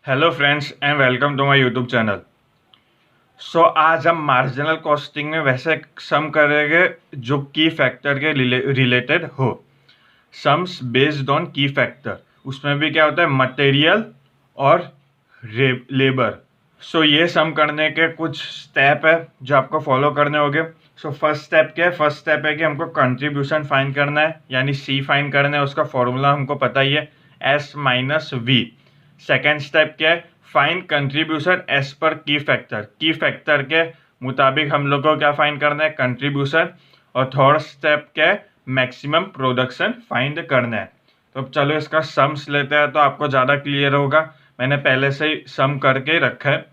Hello friends and welcome to my YouTube channel. आज हम marginal costing में वैसे सम करेंगे जो की फैक्टर के रिलेटेड हो। सम्स बेस्ड ऑन की फैक्टर, उसमें भी क्या होता है, मटेरियल और लेबर। ये सम करने के कुछ स्टेप है जो आपको फॉलो करने होंगे। फर्स्ट स्टेप क्या है? फर्स्ट स्टेप है कि हमको कंट्रीब्यूशन फाइंड करना है, यानी सी फाइंड करना है। उसका फॉर्मूला हमको पता ही है, S minus V. Second step क्या है? फाइंड कंट्रीब्यूशन एस पर की फैक्टर। की फैक्टर के मुताबिक हम लोग को क्या फाइंड करना है? कंट्रीब्यूशन। और थर्ड स्टेप क्या है? मैक्सिमम प्रोडक्शन फाइंड करना है। तो अब चलो इसका सम्स लेते हैं तो आपको ज़्यादा क्लियर होगा। मैंने पहले से ही सम करके रखा है।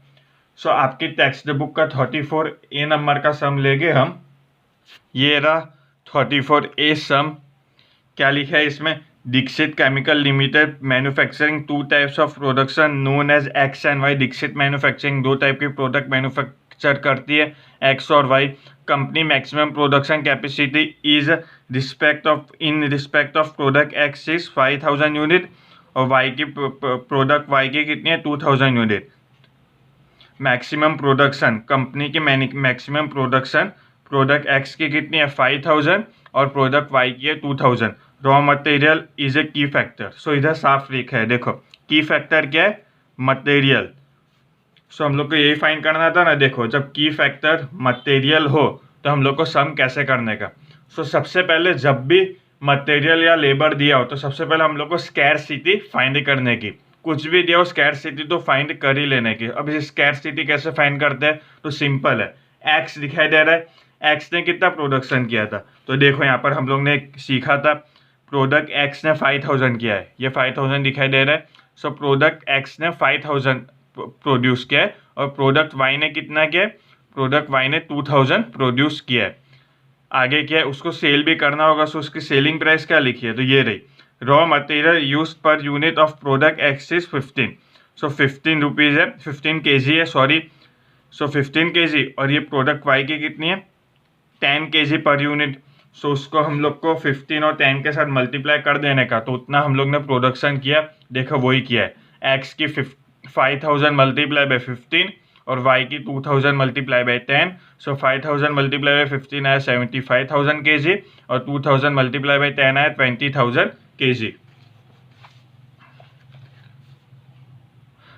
आपकी टेक्स्ट बुक का 34A नंबर का सम लेंगे हम। ये रहा 34A सम। क्या लिखा है इसमें? Dikshit chemical limited manufacturing two types of production known as X and Y. Dikshit manufacturing दो टाइप के प्रोडक्ट मैन्युफैक्चर करती है, एक्स और Y. Company maximum production capacity is in respect of product X is 5000 unit और वाई की product Y की कितनी है? 2000 यूनिट। मैक्सिमम प्रोडक्शन, कंपनी की मैक्सिमम प्रोडक्शन प्रोडक्ट एक्स की कितनी है? 5000 और प्रोडक्ट वाई की है 2000। रॉ मटेरियल इज ए की फैक्टर। इधर साफ लिखा है, देखो की फैक्टर क्या है? मटेरियल। हम लोग को यही फाइंड करना था ना। देखो, जब की फैक्टर मटेरियल हो तो हम लोग को सम कैसे करने का। सबसे पहले जब भी मटेरियल या लेबर दिया हो तो सबसे पहले हम लोग को स्कैरसिटी फाइंड करने की। कुछ भी दिया हो स्कैरसिटी तो फाइंड कर ही लेने की। अब इस स्कैरसिटी कैसे फाइंड करते हैं? तो सिंपल है, एक्स दिखाई दे रहा है, एक्स ने कितना प्रोडक्शन किया था। तो देखो यहाँ पर हम लोग ने सीखा था, प्रोडक्ट एक्स ने 5000 किया है, ये 5000 दिखाई दे रहा है। प्रोडक्ट एक्स ने 5000 प्रोड्यूस किया है और प्रोडक्ट वाई ने कितना किया है? प्रोडक्ट वाई ने 2000 प्रोड्यूस किया है। आगे क्या है? उसको सेल भी करना होगा। उसकी सेलिंग प्राइस क्या लिखी है? तो ये रही, raw material use per unit of product X is 15। 15 rupees है, 15 kg है, सॉरी। 15 kg और ये प्रोडक्ट वाई की कितनी है? 10 kg पर यूनिट। उसको हम लोग को 15 और 10 के साथ मल्टीप्लाई कर देने का, तो उतना हम लोग ने प्रोडक्शन किया। देखो वही किया है, एक्स की 5000 मल्टीप्लाई बाई 15 और वाई की 2000 मल्टीप्लाई बाई 10। 5000 मल्टीप्लाई बाई 15 आया 75,000 kg और 2000 मल्टीप्लाई बाई 10 आया 20,000 kg।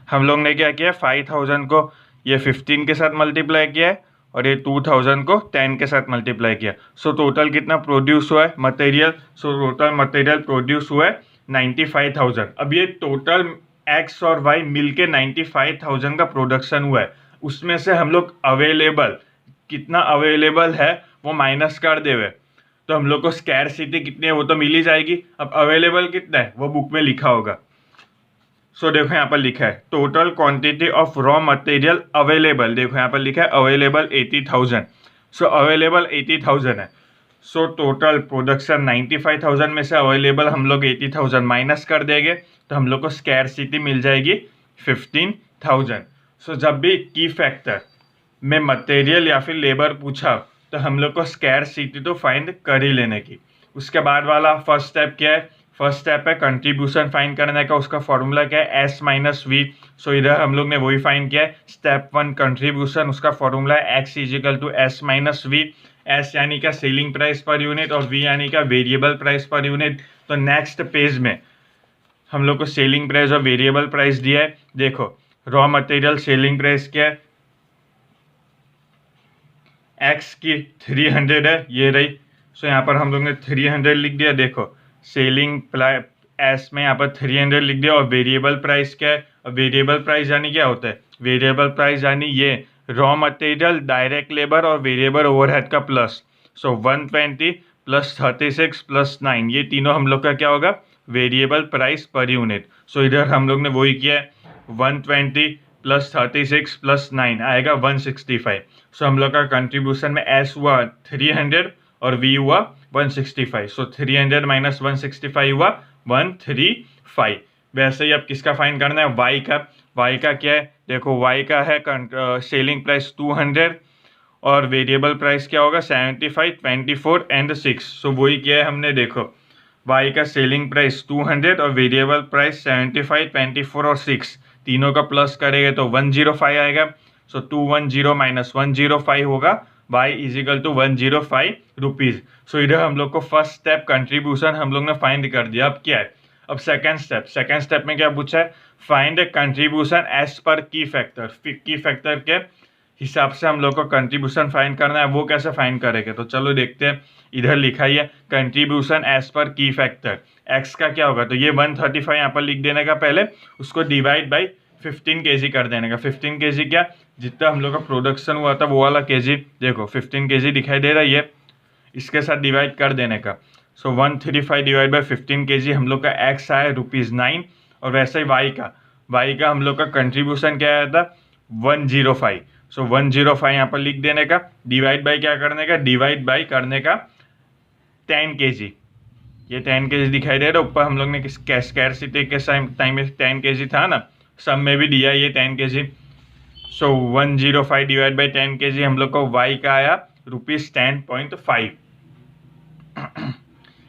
हम लोग ने क्या किया? 5000 को ये 15 के साथ मल्टीप्लाई किया है और ये 2000 को 10 के साथ मल्टीप्लाई किया। टोटल कितना प्रोड्यूस हुआ है मटेरियल? टोटल मटेरियल प्रोड्यूस हुआ है 95,000। अब ये टोटल एक्स और वाई मिलके 95,000 का प्रोडक्शन हुआ है। उसमें से हम लोग अवेलेबल कितना अवेलेबल है वो माइनस कर देवे, तो हम लोग को स्कैरसिटी कितनी है वो तो मिल ही जाएगी। अब अवेलेबल कितना है वो बुक में लिखा होगा। देखो यहाँ पर लिखा है total quantity of raw material available. देखो यहाँ पर लिखा है अवेलेबल 80,000। अवेलेबल 80,000 है। टोटल प्रोडक्शन 95,000 में से अवेलेबल हम लोग 80,000 माइनस कर देंगे तो हम लोग को स्कैरसिटी मिल जाएगी 15,000। जब भी की फैक्टर में मटेरियल या फिर लेबर पूछा तो हम लोग को स्कैरसिटी तो फाइंड कर ही लेने की। उसके बाद वाला फर्स्ट स्टेप क्या है? फर्स्ट स्टेप है कंट्रीब्यूशन फाइंड करने का। उसका फॉर्मूला क्या है? S minus V. इधर हम लोग ने वही फाइंड किया है, स्टेप 1 कंट्रीब्यूशन। उसका फॉर्मूला है X is equal to S minus V. S यानी का सेलिंग प्राइस पर यूनिट और वी यानी का वेरिएबल प्राइस पर यूनिट। तो नेक्स्ट पेज में हम लोग को सेलिंग प्राइस और वेरिएबल प्राइस दिया है। देखो रॉ मटेरियल सेलिंग प्राइस क्या है? एक्स की 300 है, ये रही। यहाँ पर हम लोग ने 300 लिख दिया। देखो सेलिंग एस में यहाँ पर 300 लिख दिया और वेरिएबल प्राइस क्या है? और वेरिएबल प्राइस यानी क्या होता है? वेरिएबल प्राइस यानी ये रॉ मटेरियल, डायरेक्ट लेबर और वेरिएबल ओवरहेड का प्लस। 120 प्लस 36 प्लस 9, ये तीनों हम लोग का क्या होगा? Variable price per unit. इधर हम लोग ने वही किया है, 120 प्लस 36 प्लस 9 आएगा 165। हम लोग का कंट्रीब्यूशन में एस हुआ 300 और वी हुआ 165। 300 माइनस 165 हुआ 135। वैसे ही अब किसका फाइंड करना है? वाई का। वाई का क्या है? देखो वाई का है सेलिंग प्राइस 200 और वेरिएबल प्राइस क्या होगा? 75, 24 एंड 6। वही किया है हमने। देखो वाई का सेलिंग प्राइस 200 और वेरिएबल प्राइस 75, 24 और 6 तीनों का प्लस करेंगे तो 105 आएगा। सो 210 माइनस 105 होगा, y इजिकल टू 105 रुपीज़। सो इधर हम लोग को फर्स्ट स्टेप कंट्रीब्यूशन हम लोग ने फाइंड कर दिया। अब क्या है, अब सेकेंड स्टेप में क्या पूछा है, फाइंड कंट्रीब्यूशन एज पर की फैक्टर। की फैक्टर के हिसाब से हम लोग को कंट्रीब्यूशन फाइंड करना है। वो कैसे फाइंड करेंगे, तो चलो देखते हैं। इधर लिखा ही है कंट्रीब्यूशन एज पर की फैक्टर। एक्स का क्या होगा, तो ये 135 यहाँ पर लिख देने का, पहले उसको डिवाइड बाई 15 kg कर देने का। 15 kg क्या, जितना हम लोग का प्रोडक्शन हुआ था वो वाला kg, देखो 15 kg दिखाई दे रहा है, ये इसके साथ डिवाइड कर देने का। सो 135 डिवाइड बाई 15 kg हम लोग का एक्स आया ₹9। और वैसे ही वाई का हम लोग का कंट्रीब्यूशन क्या आया था 105। सो 105 यहाँ पर लिख देने का, डिवाइड बाई क्या करने का, डिवाइड बाई करने का 10 kg। ये 10 kg दिखाई दे रहा है, ऊपर हम लोग ने स्कैरसिटी के टाइम में 10 kg था ना, सब में भी दिया ये 10 kg। So 105 divide by 10 kg हम लोग को वाई का आया ₹10.5।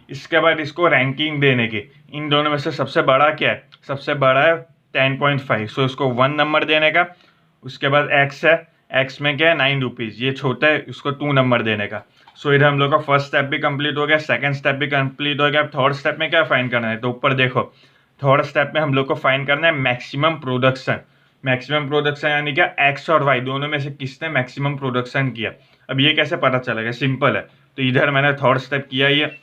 इसके बाद इसको रैंकिंग देने की, इन दोनों में से सबसे बड़ा क्या है, सबसे बड़ा है 10.5। सो इसको 1 नंबर देने का। उसके बाद एक्स है, एक्स में क्या है 9 रुपीज़, ये छोटा है, इसको 2 नंबर देने का। सो इधर हम लोग का फर्स्ट स्टेप भी कंप्लीट हो गया, सेकंड स्टेप भी कंप्लीट हो गया। अब थर्ड स्टेप में क्या फाइंड करना है, तो ऊपर देखो थर्ड स्टेप में हम लोग को फाइंड करना है मैक्सिमम प्रोडक्शन। मैक्सिमम प्रोडक्शन यानी क्या, एक्स और वाई दोनों में से किसने मैक्सिमम प्रोडक्शन किया। अब ये कैसे पता चलेगा, सिंपल है। तो इधर मैंने थर्ड स्टेप किया ही है,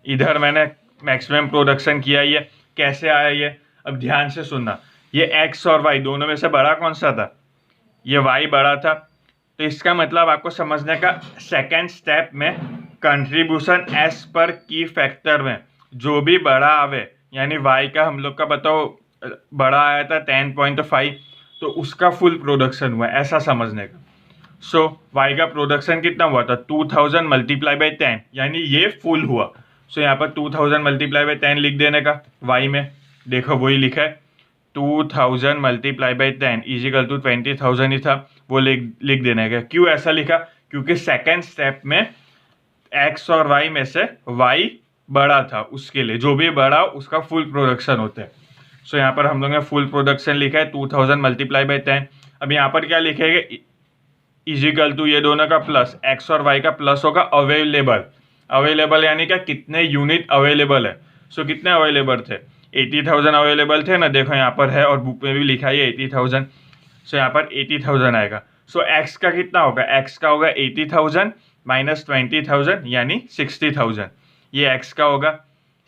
इधर मैंने मैक्सिमम प्रोडक्शन किया ही है। कैसे आया ये, अब ध्यान से सुनना। ये एक्स और वाई दोनों में से बड़ा कौन सा था, ये वाई बड़ा था। तो इसका मतलब आपको समझने का, सेकेंड स्टेप में कंट्रीब्यूशन एज पर की फैक्टर में जो भी बड़ा आवे, यानी वाई का हम लोग का बताओ बड़ा आया था 10.5, तो उसका फुल प्रोडक्शन हुआ, ऐसा समझने का। सो वाई का प्रोडक्शन कितना हुआ था 2000 मल्टीप्लाई बाई 10, यानी ये फुल हुआ। सो यहाँ पर 2000 मल्टीप्लाई बाई 10 लिख देने का। वाई में देखो वही लिखा है 2000 मल्टीप्लाई बाई 10 इजिकल टू 20,000 ही था, वो लिख देने का। क्यों ऐसा लिखा, क्योंकि सेकेंड स्टेप में एक्स और वाई में से वाई बड़ा था, उसके लिए जो भी बड़ा उसका फुल प्रोडक्शन होता है। सो यहाँ पर हम लोग ने फुल प्रोडक्शन लिखा है 2000 मल्टीप्लाई बाई 10। अब यहाँ पर क्या लिखेगा, इजिकल टू ये दोनों का प्लस, एक्स और वाई का प्लस होगा अवेलेबल। अवेलेबल यानी क्या, कितने यूनिट अवेलेबल है। सो कितने अवेलेबल थे, 80,000 अवेलेबल थे ना, देखो यहाँ पर है और बुक में भी लिखा है 80,000। सो यहाँ पर 80,000 आएगा। सो एक्स का कितना होगा, एक्स का होगा 80,000 माइनस 20,000 यानी 60,000, ये एक्स का होगा।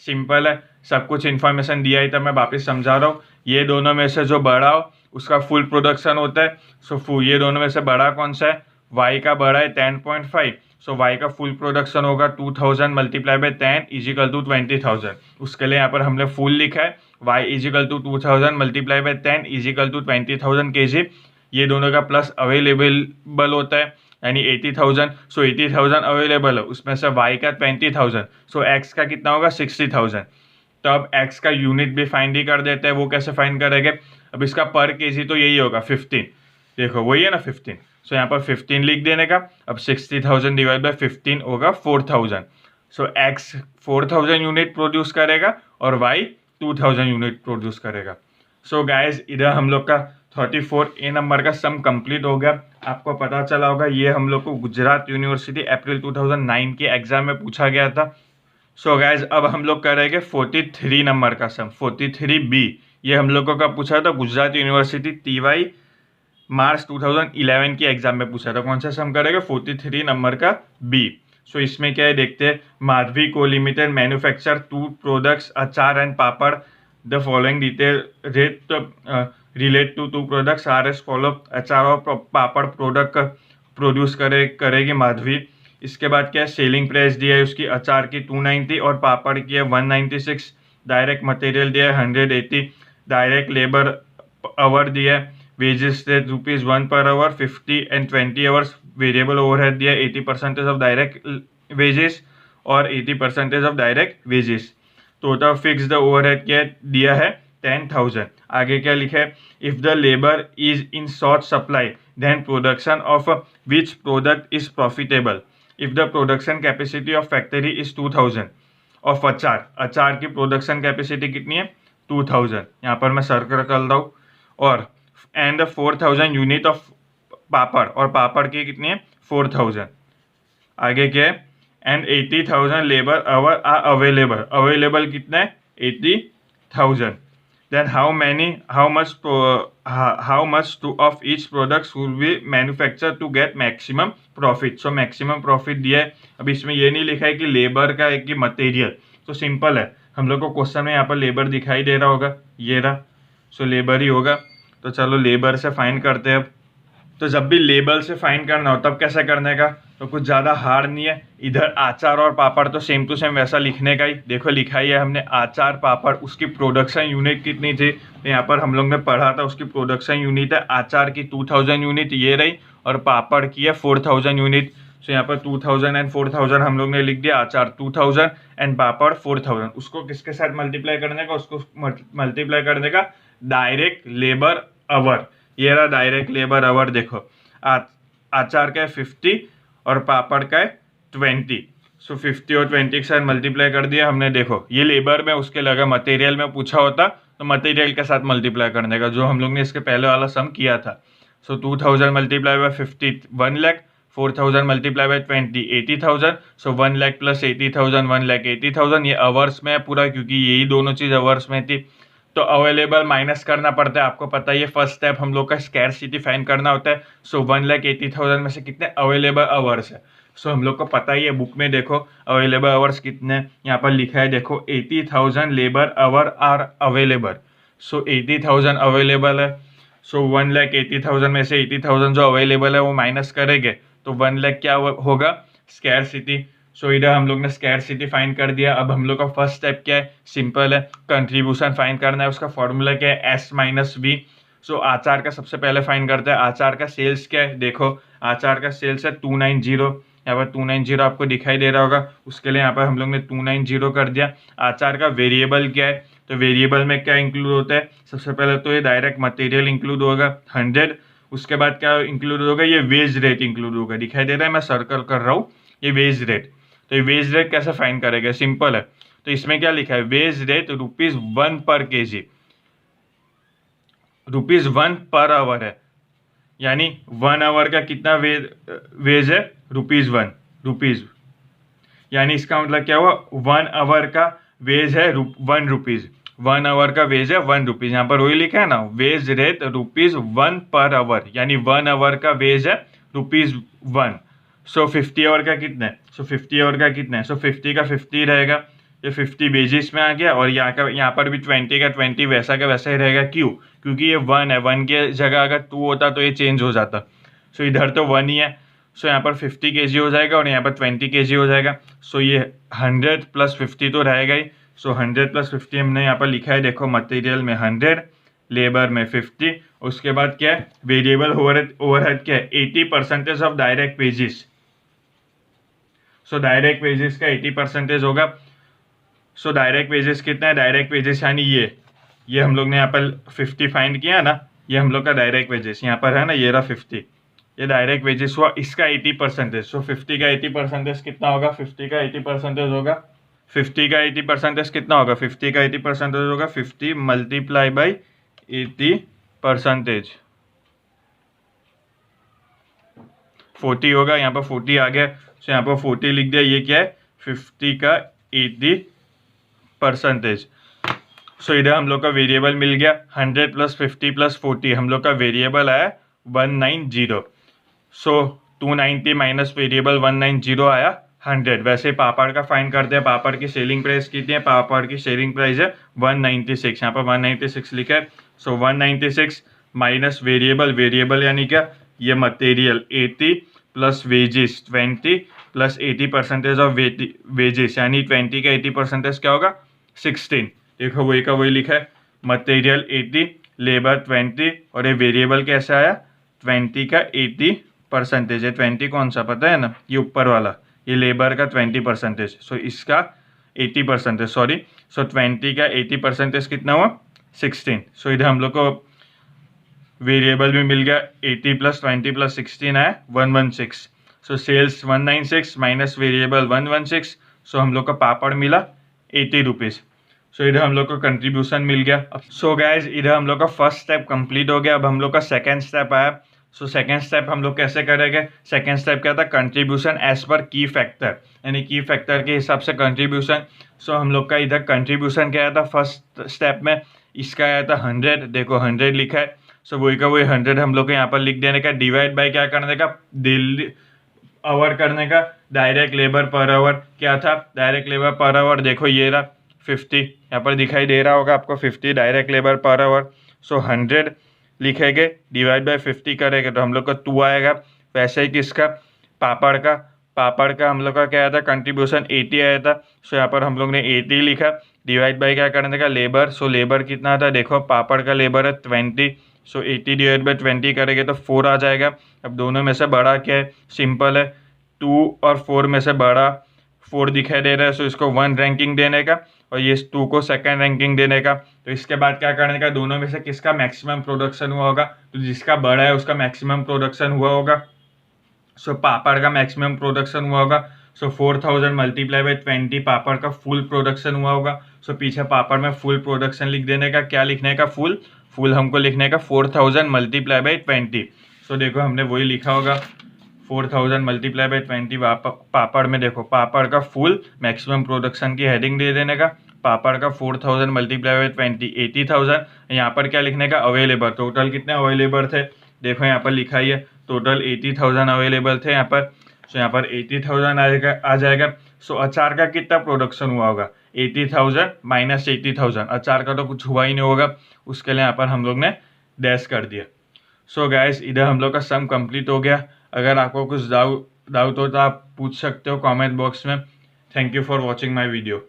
सिंपल है, सब कुछ इन्फॉर्मेशन दिया ही था, मैं वापस समझा रहा हूँ। ये दोनों में से जो बड़ा हो उसका फुल प्रोडक्शन होता है। सो ये दोनों में से बड़ा कौन सा है, वाई का बड़ा है 10.5। सो वाई का फुल प्रोडक्शन होगा 2000 मल्टीप्लाई बाई 10 इजिकल टू 20,000। उसके लिए यहाँ पर हमने फुल लिखा है, Y is equal to 2000 multiply by 10 is equal to 20,000 kg। ये दोनों का प्लस अवेलेबल होता है यानी 80,000। सो 80,000 अवेलेबल है, उसमें से वाई का 20,000। सो एक्स का कितना होगा 60,000। तो अब एक्स का यूनिट भी फाइंड ही कर देते हैं, वो कैसे फाइंड करेंगे। अब इसका पर kg तो यही होगा 15, देखो वही है ना 15। सो यहाँ पर 15 लिख देने का। अब 60,000 डिवाइड बाई 15 होगा 4,000। सो एक्स 4,000 यूनिट प्रोड्यूस करेगा और वाई 2,000 यूनिट प्रोड्यूस करेगा। सो गाइज इधर हम लोग का 34A नंबर का सम कंप्लीट हो गया। आपको पता चला होगा ये हम लोग को गुजरात यूनिवर्सिटी अप्रैल 2009 के एग्जाम में पूछा गया था। सो गाइज अब हम लोग करेंगे 43 नंबर का सम, 43B। ये हम लोगों का पूछा था गुजरात यूनिवर्सिटी TY मार्च 2011 के एग्जाम में पूछा था। कौन सा सम करेगा 43 नंबर का B। सो इसमें क्या है देखते हैं। Madhavi co limited manufacture 2 products achar and papad. The following detail relate to 2 products are as follow. अचार और पापड़ प्रोडक्ट प्रोड्यूस करेगी माधवी। इसके बाद क्या है, सेलिंग प्राइस दिया है उसकी अचार की 290 और पापड़ की है 196। डायरेक्ट मटेरियल दिया है 180। डायरेक्ट लेबर आवर दिया है, वेजेस थे ₹1 per hour, 50 and 20 hours। Variable overhead दिया 80% ऑफ डायरेक्ट वेजेस और 80% of direct wages. Total fix the overhead क्या दिया है 10,000। आगे क्या लिखा है, if the labour is in short supply then production of which product is profitable. If the production capacity of factory is 2,000 of achar, अचार की प्रोडक्शन कैपेसिटी कितनी है 2000, यहाँ पर मैं सर्कल कर रहा हूँ, और एंड 4000 यूनिट ऑफ पापड़, और पापड़ की कितनी है 4000। आगे क्या है, and 80,000 labour hour are available, available कितना है 80,000। Then how much two of each products will be manufacture to get maximum profit. So maximum profit दिया है। अब इसमें ये नहीं लिखा है कि लेबर का है कि मटेरियल, तो सिंपल है, हम लोग को क्वेश्चन में यहाँ पर लेबर दिखाई दे रहा होगा, ये रहा, सो लेबर ही होगा। तो चलो लेबर से फाइंड करते हैं अब। तो जब भी लेबर से फाइंड करना हो तब कैसे करने का, तो कुछ ज़्यादा हार्ड नहीं है। इधर आचार और पापड़ तो सेम टू सेम वैसा लिखने का ही, देखो लिखा ही है हमने आचार पापड़, उसकी प्रोडक्शन यूनिट कितनी थी, तो यहाँ पर हम लोग ने पढ़ा था उसकी प्रोडक्शन यूनिट है आचार की 2000 यूनिट ये रही, और पापड़ की है 4000 यूनिट। सो यहाँ पर 2000 एंड 4000 हम लोग ने लिख दिया, आचार 2000 एंड पापड़ 4000। उसको किसके साथ मल्टीप्लाई करने का, उसको मल्टीप्लाई करने का डायरेक्ट लेबर आवर, ये रहा डायरेक्ट लेबर आवर। देखो आचार का है 50 और पापड़ का है 20, सो 50 और 20 के साथ मल्टीप्लाई कर दिया हमने। देखो ये लेबर में उसके लगा, मटेरियल में पूछा होता तो मटेरियल के साथ मल्टीप्लाई करने का, जो हम लोग ने इसके पहले वाला सम किया था। सो 2000 multiply by 50 1 lakh, 4000 multiply by 20 80,000, so 1 lakh plus 80,000 1 lakh 80,000। ये आवर्स में है पूरा, क्योंकि यही दोनों चीज़ आवर्स में थी। तो अवेलेबल माइनस करना पड़ता है, आपको पता है ये फर्स्ट स्टेप हम लोग का स्कैरसिटी फाइंड करना होता है। सो 1,80,000 में से कितने अवेलेबल आवर्स है, सो हम लोग को पता ही है, बुक में देखो अवेलेबल आवर्स कितने यहाँ पर लिखा है, देखो 80,000 labour hour are available. So 80,000 available है, सो 1,80,000 में से 80,000 जो अवेलेबल है वो माइनस करेंगे तो 1 लाख क्या होगा स्कैरसिटी। सो इधर हम लोग ने स्कैरसिटी फाइंड कर दिया। अब हम लोग का फर्स्ट स्टेप क्या है, सिंपल है, कंट्रीब्यूशन फाइंड करना है। उसका फॉर्मूला क्या है, एस माइनस वी। सो आचार का सबसे पहले फाइंड करते हैं। आचार का सेल्स क्या है, देखो आचार का सेल्स है 290, यहाँ पर 290 आपको दिखाई दे रहा होगा, उसके लिए यहाँ पर हम लोग ने 290 कर दिया। आचार का वेरिएबल क्या है, तो वेरिएबल में क्या इंक्लूड होता है, सबसे पहले तो ये डायरेक्ट मटेरियल इंक्लूड होगा 100, उसके बाद क्या इंक्लूड होगा, ये वेज रेट इंक्लूड होगा, दिखाई दे रहा है मैं सर्कल कर रहा हूँ, ये वेज रेट। तो ये वेज रेट कैसे फाइंड करेगा, सिंपल है, तो इसमें क्या लिखा है, वेज रेट ₹1 पर केजी, ₹1 पर आवर है, यानी 1 आवर का कितना वेज है ₹1, यानी इसका मतलब क्या हुआ, 1 आवर का वेज है ₹1, 1 आवर का वेज है ₹1। यहाँ पर वही लिखा है ना, वेज रेट ₹1 पर आवर, यानी 1 आवर का वेज है ₹1। सो 50 आवर का कितना है, सो 50 आवर का कितना है, सो 50 का 50 रहेगा, ये 50 बेसिस में आ गया, और यहाँ पर भी 20 का 20 वैसा का वैसा ही रहेगा। क्यों, क्योंकि ये 1 है, 1 की जगह अगर 2 होता तो ये चेंज हो जाता। सो इधर तो 1 ही है, सो यहाँ पर 50 kg हो जाएगा और यहाँ पर 20 kg हो जाएगा। सो ये 100 + 50 तो रहेगा ही। सो 100 + 50 हमने यहाँ पर लिखा है, देखो मटेरियल में 100, लेबर में 50, उसके बाद क्या है, वेरिएबल ओवरहेड क्या है, 80% of direct wages. So direct wages का 80% होगा। सो डायरेक्ट वेजेस कितना है, डायरेक्ट वेजेस यानी ये हम लोग ने यहाँ पर 50 फाइंड किया ना, ये हम लोग का डायरेक्ट वेजेस यहाँ पर है ना, ये रहा 50, ये डायरेक्ट वेजेस हुआ, इसका 80%। सो 50 का 80% कितना होगा, 50 का 80% होगा, 50 का 80% कितना होगा, 50 का 80% होगा 50 मल्टीप्लाई बाई 80%, 40 होगा, यहाँ पर 40 आ गया, सो यहाँ पर 40 लिख दिया। ये क्या है, 50 का 80%। सो इधर हम लोग का वेरिएबल मिल गया, 100 + 50 + 40 हम लोग का वेरिएबल आया 190। सो 290 माइनस वेरिएबल 190 आया 100। वैसे पापड़ का फाइंड करते हैं, पापड़ की सेलिंग प्राइस कितनी है, पापड़ की सेलिंग प्राइस है 196, यहाँ पर 196 लिखा है। सो 196 माइनस वेरिएबल यानी क्या, ये material 80 plus wages 20 plus 80% of wages, यानी 20 का 80% क्या होगा 16। देखो वही का वही लिखा है, मटेरियल 80 लेबर 20, और ये वेरिएबल कैसे आया 20 का 80% है। 20 कौन सा पता है ना, ये ऊपर वाला, ये लेबर का 20%। सो इसका 80%, सॉरी, सो 20 का 80% कितना हुआ 16। सो इधर हम लोग को वेरिएबल भी मिल गया, 80 + 20 + 16 आया 116। So sales 196 minus variable 116। So हम लोग का पापड़ मिला ₹80। सो इधर हम लोग को कंट्रीब्यूशन मिल गया। सो गाइज इधर हम लोग का फर्स्ट स्टेप कंप्लीट हो गया। अब हम लोग का सेकेंड स्टेप आया। सो सेकेंड स्टेप हम लोग कैसे करेंगे? सेकेंड स्टेप क्या था? कंट्रीब्यूशन एज पर की फैक्टर, यानी की फैक्टर के हिसाब से कंट्रीब्यूशन। सो हम लोग का इधर कंट्रीब्यूशन क्या आया था फर्स्ट स्टेप में? इसका आया था 100। देखो 100 लिखा है। सो वही का वही 100 हम लोग को यहाँ पर लिख देने का, डिवाइड बाई क्या करने का? डेली आवर करने का। डायरेक्ट लेबर पर आवर क्या था? डायरेक्ट लेबर पर आवर देखो ये रहा 50, यहाँ पर दिखाई दे रहा होगा आपको 50 डायरेक्ट लेबर पर आवर। सो 100 लिखेंगे, डिवाइड बाय 50 करेंगे तो हम लोग का 2 आएगा। वैसे ही किसका? पापड़ का हम लोग का क्या आया था? कंट्रीब्यूशन 80 आया था। सो यहाँ पर हम लोग ने 80 लिखा, डिवाइड बाई क्या करने का? लेबर। सो लेबर कितना था? देखो पापड़ का लेबर है 20। सो 80 डिवाइड बाई 20 करेंगे तो 4 आ जाएगा। अब दोनों में से बड़ा क्या है? सिंपल है, 2 और 4 में से बड़ा 4 दिखाई दे रहा है। सो इसको 1 रैंकिंग देने का और ये 2 को सेकंड रैंकिंग देने का। तो इसके बाद क्या करने का? दोनों में से किसका मैक्सिमम प्रोडक्शन हुआ होगा? तो जिसका बड़ा है उसका मैक्सिमम प्रोडक्शन हुआ होगा। सो पापड़ का मैक्सिमम प्रोडक्शन हुआ होगा। सो 4000 मल्टीप्लाई बाई 20 पापड़ का फुल प्रोडक्शन हुआ होगा। सो पीछे पापड़ में फुल प्रोडक्शन लिख देने का। क्या लिखने का? फुल हमको लिखने का 4000 मल्टीप्लाई बाई 20। सो देखो हमने वही लिखा होगा 4000 मल्टीप्लाई बाई 20 पापड़ में। देखो पापड़ का फुल मैक्सिमम प्रोडक्शन की हेडिंग दे देने का। पापड़ का 4000 मल्टीप्लाई बाई 20 80,000। यहाँ पर क्या लिखने का? अवेलेबल। टोटल कितने अवेलेबल थे? देखो यहाँ पर लिखा ही है टोटल 80,000 अवेलेबल थे यहाँ पर। सो यहाँ पर 80,000 आ जाएगा। सो अचार का कितना प्रोडक्शन हुआ होगा? 80,000 माइनस 80,000। अचार का तो कुछ हुआ ही नहीं होगा, उसके लिए यहाँ पर हम लोग ने डैश कर दिया। सो गाइस इधर हम लोग का सम कंप्लीट हो गया। अगर आपको कुछ डाउट हो तो आप पूछ सकते हो कमेंट बॉक्स में। Thank you for watching my video.